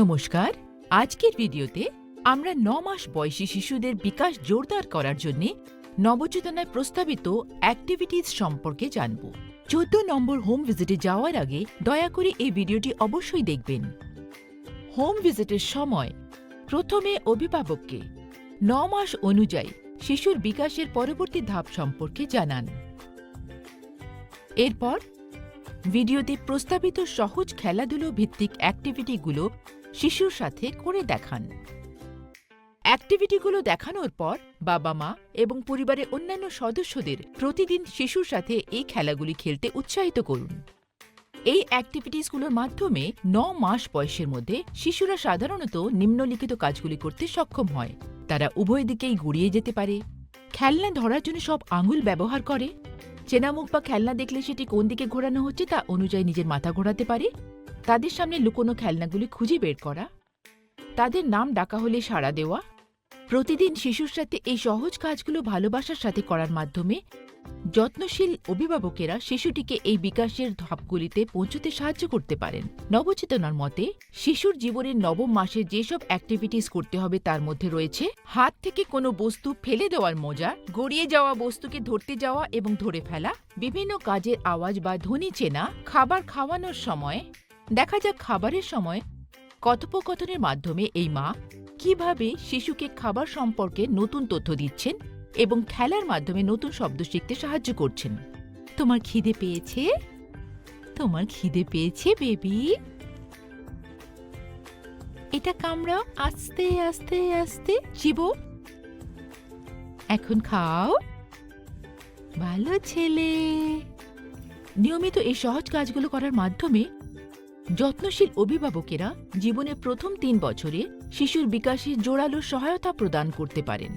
নমস্কার। আজকের ভিডিওতে আমরা ৯ মাস বয়সী শিশুদের বিকাশ জোরদার করার জন্য নবচেতনায় প্রস্তাবিত অ্যাক্টিভিটিস সম্পর্কে জানব। ১৪ নম্বর হোম ভিজিটে যাওয়ার আগে দয়া করে এই ভিডিওটি অবশ্যই দেখবেন। হোম ভিজিটের সময় প্রথমে অভিভাবককে ৯ মাস অনুযায়ী শিশুর বিকাশের পরবর্তী ধাপ সম্পর্কে জানান। এরপর ভিডিওতে প্রস্তাবিত সহজ খেলাধুলো ভিত্তিক অ্যাক্টিভিটিগুলো শিশুর সাথে করে দেখান। অ্যাক্টিভিটিগুলো দেখানোর পর বাবা মা এবং পরিবারের অন্যান্য সদস্যদের প্রতিদিন শিশুর সাথে এই খেলাগুলি খেলতে উৎসাহিত করুন। এই অ্যাক্টিভিটিসগুলোর মাধ্যমে ৯ মাস বয়সের মধ্যে শিশুরা সাধারণত নিম্নলিখিত কাজগুলি করতে সক্ষম হয়। তারা উভয় দিকেই গড়িয়ে যেতে পারে, খেলনা ধরার জন্য সব আঙুল ব্যবহার করে, চেনা মুখ বা খেলনা দেখলে সেটি কোন দিকে ঘোরানো হচ্ছে তা অনুযায়ী নিজের মাথা ঘোরাতে পারে, তাদের সামনে লুকোনো খেলনাগুলি খুঁজে বের করা, তাদের নাম ডাকা হলে সাড়া দেওয়া। প্রতিদিন শিশুর সাথে এই সহজ কাজগুলো ভালোবাসার সাথে করার মাধ্যমে যত্নশীল অভিভাবকেরা শিশুটিকে এই বিকাশের ধাপগুলিতে পৌঁছতে সাহায্য করতে পারেন। নবচেতনার মতে শিশুর জীবনের নবম মাসে যেসব অ্যাক্টিভিটিস করতে হবে তার মধ্যে রয়েছে হাত থেকে কোনো বস্তু ফেলে দেওয়ার মজা, গড়িয়ে যাওয়া বস্তুকে ধরতে যাওয়া এবং ধরে ফেলা, বিভিন্ন কাজের আওয়াজ বা ধ্বনি চেনা, খাবার খাওয়ানোর সময়। দেখা যাক খাবারের সময় কথোপকথনের মাধ্যমে এই মা কিভাবে শিশুকে খাবার সম্পর্কে নতুন তথ্য দিচ্ছেন এবং খেলার মাধ্যমে নতুন শব্দ শিখতে সাহায্য করছেন। তোমার খিদে পেয়েছে? তোমার খিদে পেয়েছে বেবি? এটা কামড়াও, আস্তে আস্তে আস্তে চিবো। এখন খাও, ভালো ছেলে। নিয়মিত এই সহজ কাজগুলো করার মাধ্যমে যত্নশীল অভিভাবকেরা জীবনের প্রথম ৩ বছরে শিশুর বিকাশে জোরালো সহায়তা প্রদান করতে পারেন।